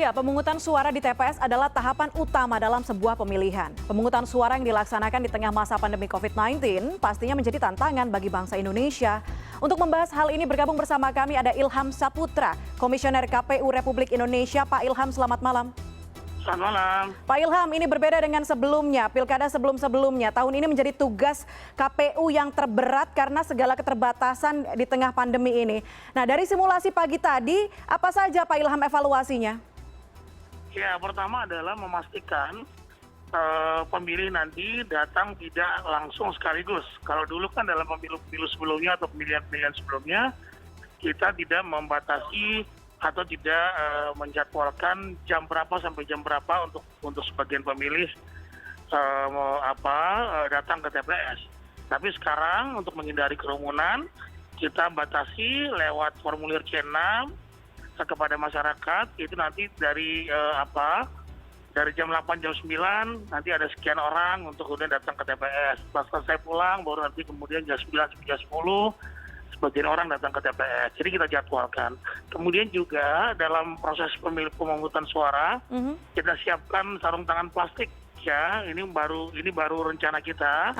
Ya, pemungutan suara di TPS adalah tahapan utama dalam sebuah pemilihan. Pemungutan suara yang dilaksanakan di tengah masa pandemi COVID-19 pastinya menjadi tantangan bagi bangsa Indonesia. Untuk membahas hal ini bergabung bersama kami ada Ilham Saputra, Komisioner KPU Republik Indonesia. Pak Ilham, selamat malam. Selamat malam. Pak Ilham, ini berbeda dengan sebelumnya, pilkada sebelum-sebelumnya. Tahun ini menjadi tugas KPU yang terberat karena segala keterbatasan di tengah pandemi ini. Nah, dari simulasi pagi tadi, apa saja Pak Ilham evaluasinya? Ya, pertama adalah memastikan pemilih nanti datang tidak langsung sekaligus. Kalau dulu kan dalam pemilu-pemilu sebelumnya atau pemilihan-pemilihan sebelumnya, kita tidak membatasi atau tidak menjadwalkan jam berapa sampai jam berapa untuk sebagian pemilih datang ke TPS. Tapi sekarang untuk menghindari kerumunan, kita batasi lewat formulir C6 kepada masyarakat. Itu nanti dari jam 8 jam 9 nanti ada sekian orang untuk kemudian datang ke TPS. Setelah selesai pulang baru nanti kemudian jam 9 sampai jam 10 sebagian orang datang ke TPS. Jadi kita jadwalkan. Kemudian juga dalam proses pemungutan suara, kita siapkan sarung tangan plastik. Ya, ini baru rencana kita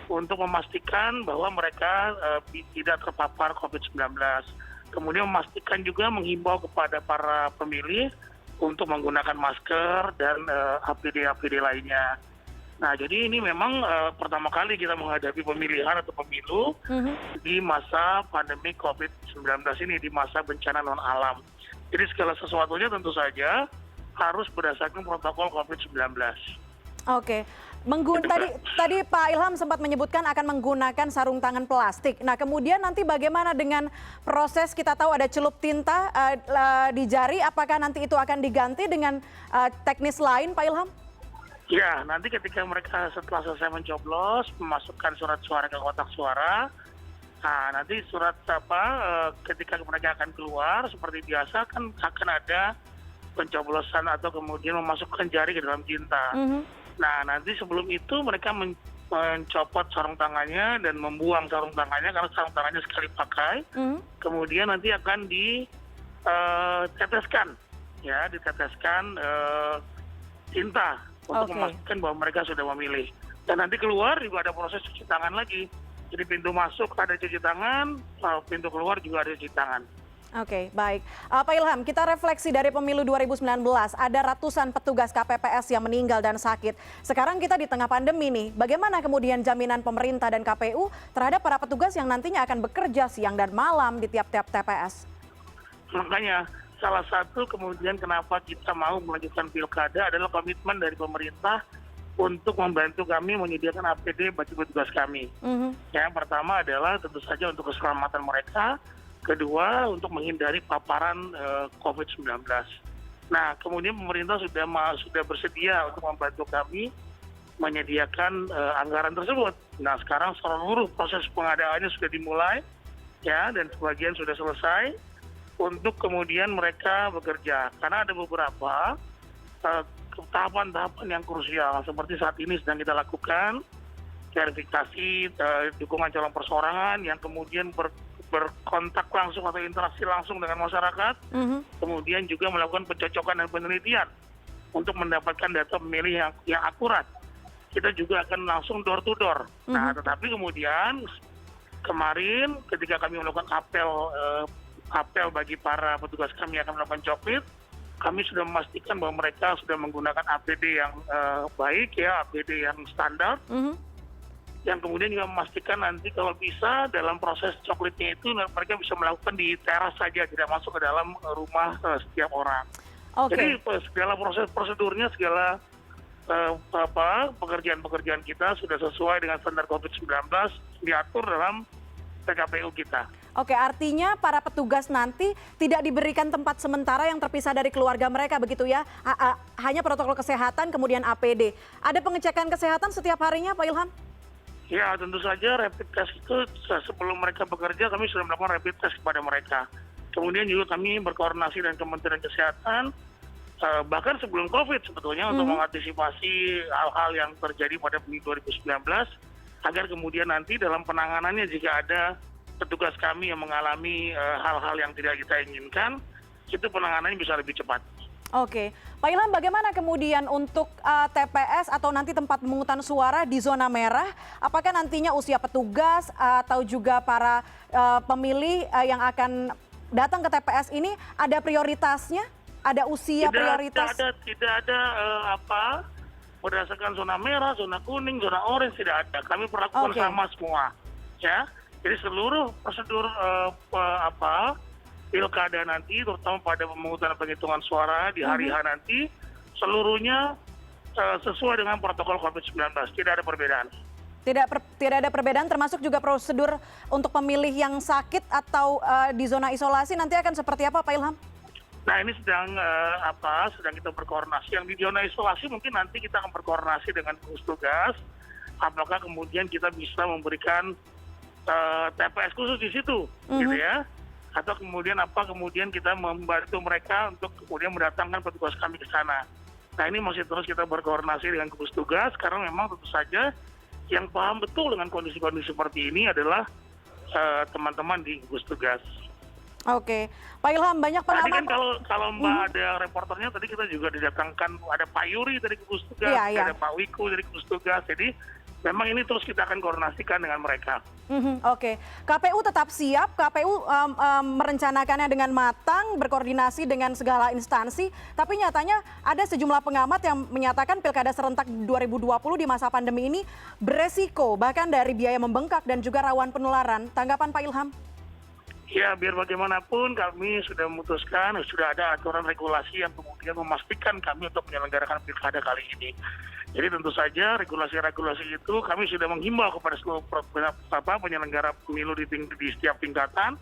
untuk memastikan bahwa mereka tidak terpapar COVID-19. Kemudian memastikan juga menghimbau kepada para pemilih untuk menggunakan masker dan APD lainnya. Nah, jadi ini memang pertama kali kita menghadapi pemilihan atau pemilu di masa pandemi COVID-19 ini, di masa bencana non-alam. Jadi segala sesuatunya tentu saja harus berdasarkan protokol COVID-19. Oke, tadi Pak Ilham sempat menyebutkan akan menggunakan sarung tangan plastik. Nah, kemudian nanti bagaimana dengan proses, kita tahu ada celup tinta di jari, apakah nanti itu akan diganti dengan teknis lain, Pak Ilham? Ya, nanti ketika mereka setelah selesai mencoblos, memasukkan surat suara ke kotak suara, nah nanti surat ketika mereka akan keluar, seperti biasa kan akan ada pencoblosan atau kemudian memasukkan jari ke dalam tinta. Nah, nanti sebelum itu mereka mencopot sarung tangannya dan membuang sarung tangannya karena sarung tangannya sekali pakai. Kemudian nanti akan diteteskan tinta untuk memastikan bahwa mereka sudah memilih. Dan nanti keluar juga ada proses cuci tangan lagi. Jadi pintu masuk ada cuci tangan, pintu keluar juga ada cuci tangan. Oke, baik. Pak Ilham, kita refleksi dari pemilu 2019, ada ratusan petugas KPPS yang meninggal dan sakit. Sekarang kita di tengah pandemi nih, bagaimana kemudian jaminan pemerintah dan KPU terhadap para petugas yang nantinya akan bekerja siang dan malam di tiap-tiap TPS? Makanya salah satu kemudian kenapa kita mau melanjutkan pilkada adalah komitmen dari pemerintah untuk membantu kami menyediakan APD bagi petugas kami. Yang pertama adalah tentu saja untuk keselamatan mereka. Kedua, untuk menghindari paparan COVID-19. Nah, kemudian pemerintah sudah bersedia untuk membantu kami menyediakan anggaran tersebut. Nah, sekarang seluruh proses pengadaannya sudah dimulai, ya, dan sebagian sudah selesai untuk kemudian mereka bekerja. Karena ada beberapa tahapan-tahapan yang krusial, seperti saat ini sedang kita lakukan verifikasi dukungan calon perseorangan yang kemudian berkontak langsung atau interaksi langsung dengan masyarakat, kemudian juga melakukan pencocokan dan penelitian untuk mendapatkan data pemilih yang akurat. Kita juga akan langsung door to door. Nah, tetapi kemudian kemarin ketika kami melakukan apel bagi para petugas kami yang akan melakukan coklit, kami sudah memastikan bahwa mereka sudah menggunakan APD yang baik, ya, APD yang standar. Yang kemudian juga memastikan nanti kalau bisa dalam proses coklitnya itu mereka bisa melakukan di teras saja, tidak masuk ke dalam rumah setiap orang. Jadi segala prosedurnya, segala pekerjaan-pekerjaan kita sudah sesuai dengan standar COVID-19 diatur dalam PKPU kita. Oke, artinya para petugas nanti tidak diberikan tempat sementara yang terpisah dari keluarga mereka, begitu ya? Hanya protokol kesehatan, kemudian APD. Ada pengecekan kesehatan setiap harinya, Pak Ilham? Ya, tentu saja rapid test itu sebelum mereka bekerja kami sudah melakukan rapid test kepada mereka. Kemudian juga kami berkoordinasi dengan Kementerian Kesehatan, bahkan sebelum COVID sebetulnya untuk mengantisipasi hal-hal yang terjadi pada pemilu 2019, agar kemudian nanti dalam penanganannya jika ada petugas kami yang mengalami hal-hal yang tidak kita inginkan, itu penanganannya bisa lebih cepat. Oke, Pak Ilham, bagaimana kemudian untuk TPS atau nanti tempat pemungutan suara di zona merah? Apakah nantinya usia petugas atau juga para pemilih yang akan datang ke TPS ini ada prioritasnya? Ada usia prioritas? Tidak ada berdasarkan zona merah, zona kuning, zona orange, tidak ada. Kami perlakukan sama semua, ya. Jadi seluruh prosedur pilkada nanti, terutama pada pemungutan penghitungan suara di hari H nanti, seluruhnya sesuai dengan protokol COVID-19. Tidak ada perbedaan. Tidak ada perbedaan, termasuk juga prosedur untuk pemilih yang sakit atau di zona isolasi nanti akan seperti apa, Pak Ilham? Nah, ini sedang kita berkoordinasi. Yang di zona isolasi mungkin nanti kita akan berkoordinasi dengan gugus tugas. Apakah kemudian kita bisa memberikan TPS khusus di situ, gitu ya? Atau kemudian kita membantu mereka untuk kemudian mendatangkan petugas kami ke sana. Nah, ini masih terus kita berkoordinasi dengan gugus tugas karena memang tentu saja yang paham betul dengan kondisi-kondisi seperti ini adalah teman-teman di gugus tugas. Oke, Pak Ilham, banyak pengamat. Tadi kan kalau Mbak ada reporternya, tadi kita juga didatangkan, ada Pak Yuri dari gugus tugas, ada Pak Wiku dari gugus tugas. Jadi memang ini terus kita akan koordinasikan dengan mereka. Oke, KPU tetap siap, KPU merencanakannya dengan matang, berkoordinasi dengan segala instansi, tapi nyatanya ada sejumlah pengamat yang menyatakan Pilkada serentak 2020 di masa pandemi ini beresiko, bahkan dari biaya membengkak dan juga rawan penularan. Tanggapan Pak Ilham? Ya, biar bagaimanapun kami sudah memutuskan, sudah ada aturan regulasi yang kemudian memastikan kami untuk menyelenggarakan pilkada kali ini. Jadi tentu saja regulasi-regulasi itu kami sudah menghimbau kepada seluruh penyelenggara pemilu di setiap tingkatan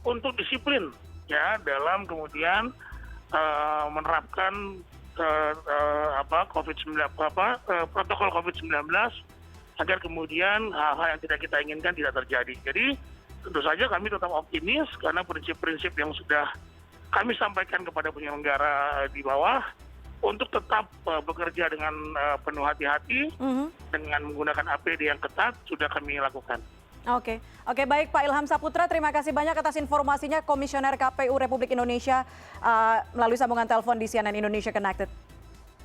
untuk disiplin ya dalam kemudian menerapkan protokol COVID-19 agar kemudian hal-hal yang tidak kita inginkan tidak terjadi. Jadi tentu saja kami tetap optimis karena prinsip-prinsip yang sudah kami sampaikan kepada penyelenggara di bawah untuk tetap bekerja dengan penuh hati-hati dengan menggunakan APD yang ketat sudah kami lakukan. Oke, baik Pak Ilham Saputra, terima kasih banyak atas informasinya, Komisioner KPU Republik Indonesia melalui sambungan telepon di CNN Indonesia Connected.